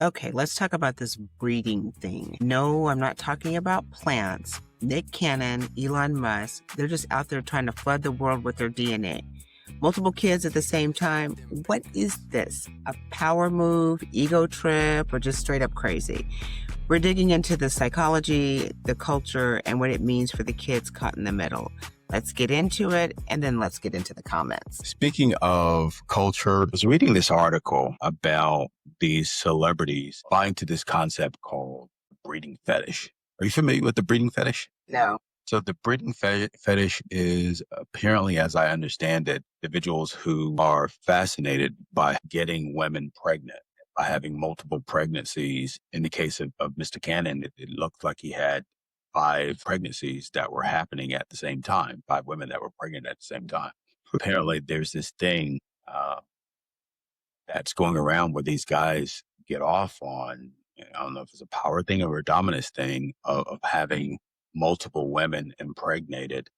Okay, let's talk about this breeding thing. No, I'm not talking about plants. Nick Cannon, Elon Musk, they're just out there trying to flood the world with their DNA. Multiple kids at the same time. What is this? A power move, ego trip, or just straight up crazy? We're digging into the psychology, the culture, and what it means for the kids caught in the middle. Let's get into it, and then let's get into the comments. Speaking of culture, I was reading this article about these celebrities buying to this concept called breeding fetish. Are you familiar with the breeding fetish? No. So the breeding fetish is apparently, as I understand it, individuals who are fascinated by getting women pregnant, by having multiple pregnancies. In the case of Mr. Cannon, it looked like he had 5 pregnancies that were happening at the same time, 5 women that were pregnant at the same time. Apparently, there's this thing that's going around where these guys get off on, I don't know if it's a power thing or a dominance thing of having multiple women impregnated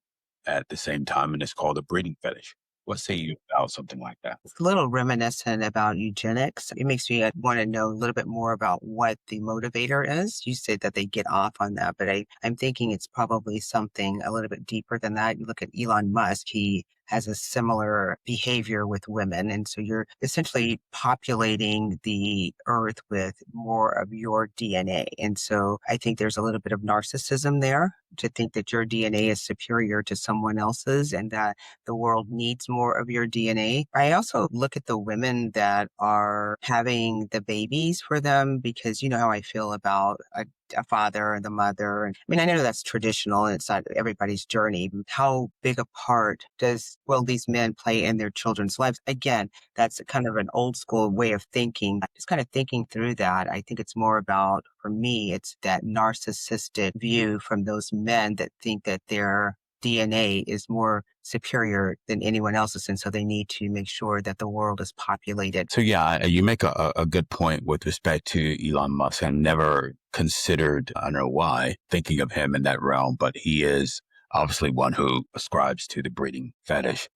at the same time, and it's called a breeding fetish. What say you about something like that? It's a little reminiscent about eugenics. It makes me want to know a little bit more about what the motivator is. You said that they get off on that, but I'm thinking it's probably something a little bit deeper than that. You look at Elon Musk, he has a similar behavior with women. And so you're essentially populating the earth with more of your DNA. And so I think there's a little bit of narcissism there to think that your DNA is superior to someone else's and that the world needs more of your DNA. I also look at the women that are having the babies for them because you know how I feel about a father and the mother. And I mean, I know that's traditional and it's not everybody's journey. How big a part will these men play in their children's lives? Again, that's kind of an old school way of thinking. Just kind of thinking through that. I think it's more about, for me, it's that narcissistic view from those men that think that their DNA is more superior than anyone else's. And so they need to make sure that the world is populated. So yeah, you make a good point with respect to Elon Musk. I never considered, I don't know why, thinking of him in that realm, but he is obviously one who ascribes to the breeding fetish.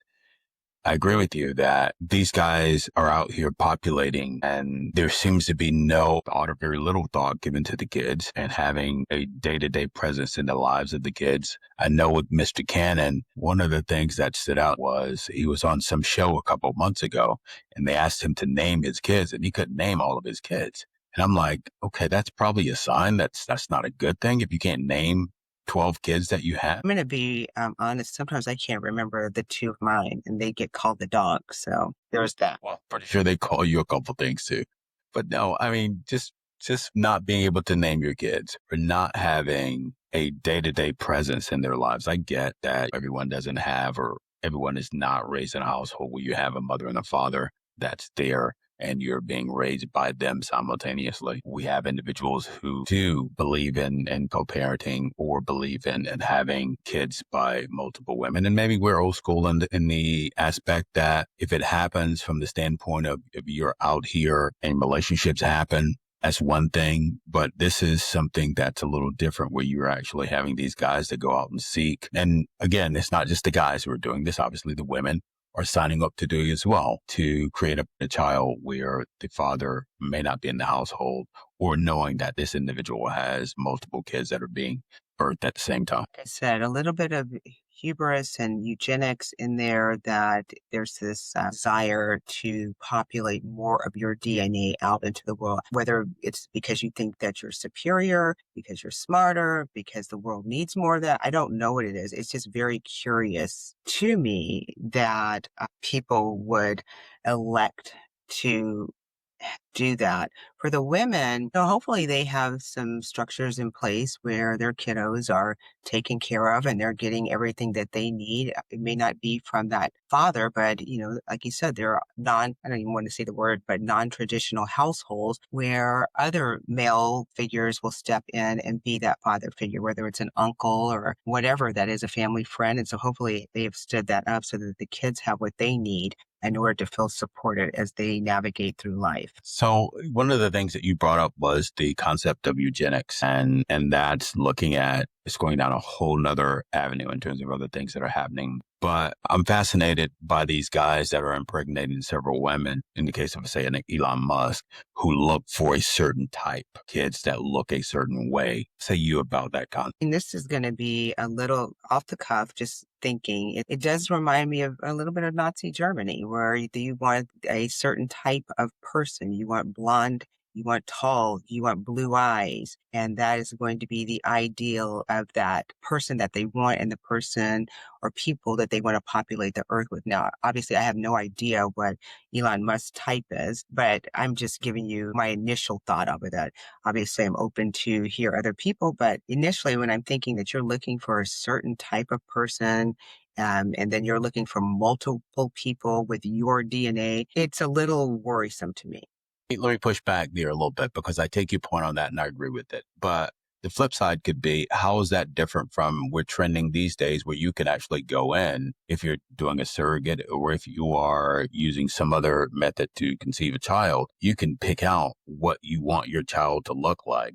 I agree with you that these guys are out here populating and there seems to be no thought or very little thought given to the kids and having a day-to-day presence in the lives of the kids. I know with Mr. Cannon, one of the things that stood out was he was on some show a couple of months ago and they asked him to name his kids and he couldn't name all of his kids. And I'm like, okay, that's probably a sign that's not a good thing if you can't name 12 kids that you have. I'm going to be honest. Sometimes I can't remember the two of mine and they get called the dog. So there's that. Well, pretty sure they call you a couple things too. But no, I mean, just not being able to name your kids or not having a day-to-day presence in their lives. I get that everyone doesn't have or everyone is not raised in a household where you have a mother and a father that's there and you're being raised by them simultaneously. We have individuals who do believe in co-parenting or believe in having kids by multiple women. And maybe we're old school in the aspect that if it happens from the standpoint of if you're out here and relationships happen, that's one thing. But this is something that's a little different where you're actually having these guys that go out and seek. And again, it's not just the guys who are doing this. Obviously, the women are signing up to do as well, to create a child where the father may not be in the household or knowing that this individual has multiple kids that are being birthed at the same time. Like I said, a little bit of hubris and eugenics in there, that there's this desire to populate more of your DNA out into the world, whether it's because you think that you're superior, because you're smarter, because the world needs more of that. I don't know what it is. It's just very curious to me that people would elect to do that. For the women, hopefully they have some structures in place where their kiddos are taken care of and they're getting everything that they need. It may not be from that father, but, like you said, there are I don't even want to say the word, but non-traditional households where other male figures will step in and be that father figure, whether it's an uncle or whatever that is, a family friend. And so hopefully they have stood that up so that the kids have what they need in order to feel supported as they navigate through life. So one of the things that you brought up was the concept of eugenics, and that's looking at, it's going down a whole nother avenue in terms of other things that are happening But I'm fascinated by these guys that are impregnating several women, in the case of, say, an Elon Musk, who look for a certain type, kids that look a certain way. Say you about that concept. And this is going to be a little off the cuff, just thinking. It does remind me of a little bit of Nazi Germany, where you want a certain type of person. You want blonde, you want tall, you want blue eyes. And that is going to be the ideal of that person that they want and the person or people that they want to populate the earth with. Now, obviously, I have no idea what Elon Musk's type is, but I'm just giving you my initial thought of it. Obviously, I'm open to hear other people, but initially, when I'm thinking that you're looking for a certain type of person, and then you're looking for multiple people with your DNA, it's a little worrisome to me. Let me push back there a little bit because I take your point on that and I agree with it. But the flip side could be, how is that different from we're trending these days where you can actually go in if you're doing a surrogate or if you are using some other method to conceive a child, you can pick out what you want your child to look like.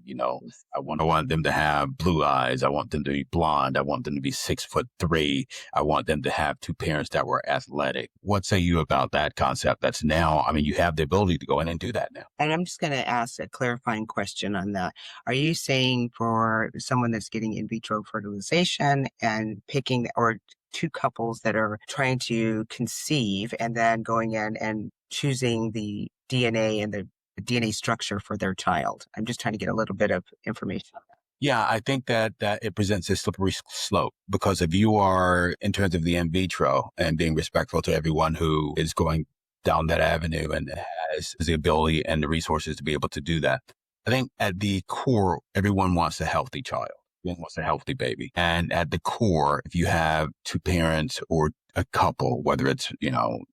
I want them to have blue eyes. I want them to be blonde. I want them to be 6'3". I want them to have two parents that were athletic. What say you about that concept? That's now, I mean, you have the ability to go in and do that now. And I'm just going to ask a clarifying question on that. Are you saying for someone that's getting in vitro fertilization and picking, or two couples that are trying to conceive and then going in and choosing the DNA and the DNA structure for their child? I'm just trying to get a little bit of information on that. Yeah, I think that it presents a slippery slope because if you are, in terms of the in vitro and being respectful to everyone who is going down that avenue and has the ability and the resources to be able to do that, I think at the core, everyone wants a healthy child. Everyone wants a healthy baby. And at the core, if you have two parents or a couple, whether it's,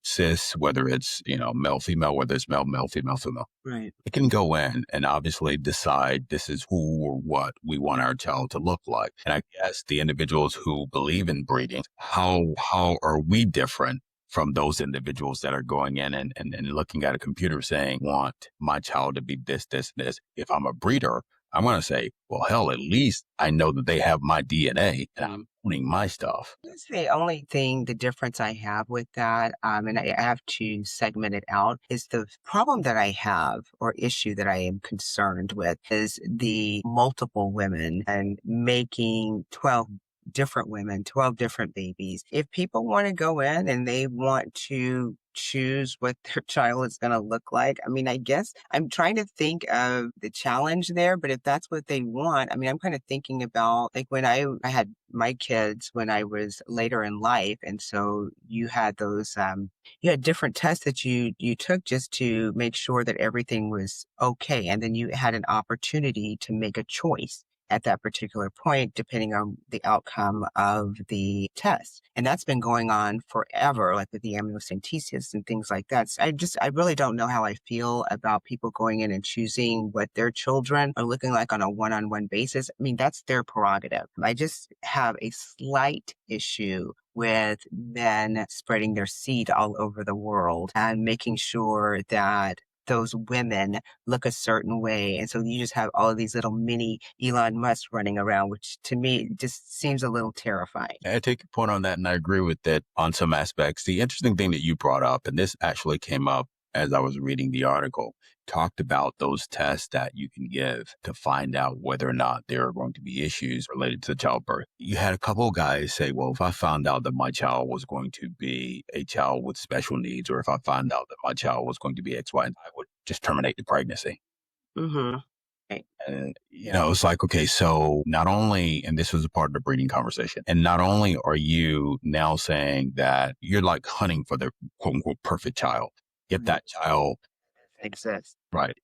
cis, whether it's, male, female, whether it's male, male, female, female, Right. it can go in and obviously decide this is who or what we want our child to look like. And I guess the individuals who believe in breeding, how are we different from those individuals that are going in and looking at a computer saying, want my child to be this, this, and this? If I'm a breeder, I'm going to say, well, hell, at least I know that they have my DNA and I'm owning my stuff. That's the only thing, the difference I have with that, and I have to segment it out, is the problem that I have or issue that I am concerned with is the multiple women and making 12 different women, 12 different babies. If people want to go in and they want to choose what their child is going to look like, I mean, I guess I'm trying to think of the challenge there, but if that's what they want, I mean, I'm kind of thinking about like when I had my kids when I was later in life. And so you had those, you had different tests that you took just to make sure that everything was okay. And then you had an opportunity to make a choice at that particular point, depending on the outcome of the test. And that's been going on forever, like with the amniocentesis and things like that. So I really don't know how I feel about people going in and choosing what their children are looking like on a one-on-one basis. I mean, that's their prerogative. I just have a slight issue with men spreading their seed all over the world and making sure that those women look a certain way. And so you just have all of these little mini Elon Musk running around, which to me just seems a little terrifying. I take your point on that, and I agree with it on some aspects. The interesting thing that you brought up, and this actually came up as I was reading the article, talked about those tests that you can give to find out whether or not there are going to be issues related to childbirth. You had a couple of guys say, well, if I found out that my child was going to be a child with special needs, or if I found out that my child was going to be X, Y, and I would just terminate the pregnancy. Mm-hmm. Right. And, it's like, okay, so not only, and this was a part of the breeding conversation, and not only are you now saying that you're like hunting for the quote unquote perfect child. If that child Exists. Right.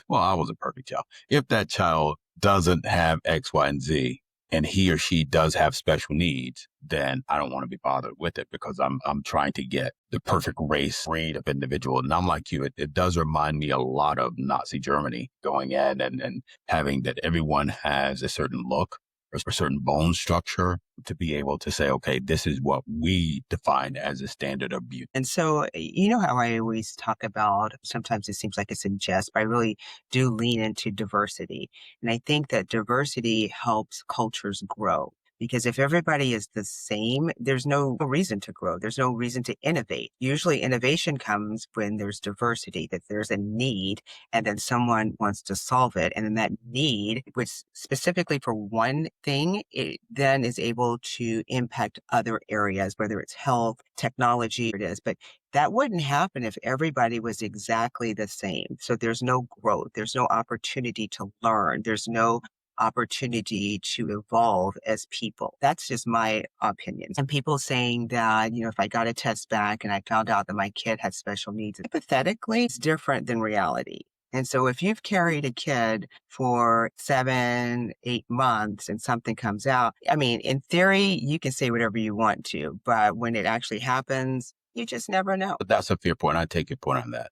Well, I was a perfect child. If that child doesn't have X, Y, and Z, and he or she does have special needs, then I don't want to be bothered with it because I'm trying to get the perfect race breed of individual. And I'm like you, it does remind me a lot of Nazi Germany going in and having that everyone has a certain look or a certain bone structure to be able to say, okay, this is what we define as a standard of beauty. And so, you know how I always talk about, sometimes it seems like it's in jest, but I really do lean into diversity. And I think that diversity helps cultures grow. Because if everybody is the same, there's no reason to grow. There's no reason to innovate. Usually innovation comes when there's diversity, that there's a need and then someone wants to solve it. And then that need, which specifically for one thing, it then is able to impact other areas, whether it's health, technology, it is. But that wouldn't happen if everybody was exactly the same. So there's no growth. There's no opportunity to learn. There's no opportunity to evolve as people. That's just my opinion. And people saying that, if I got a test back and I found out that my kid had special needs, hypothetically, it's different than reality. And so if you've carried a kid for 7, 8 months and something comes out, I mean, in theory, you can say whatever you want to, but when it actually happens, you just never know. But that's a fair point. I take your point on that.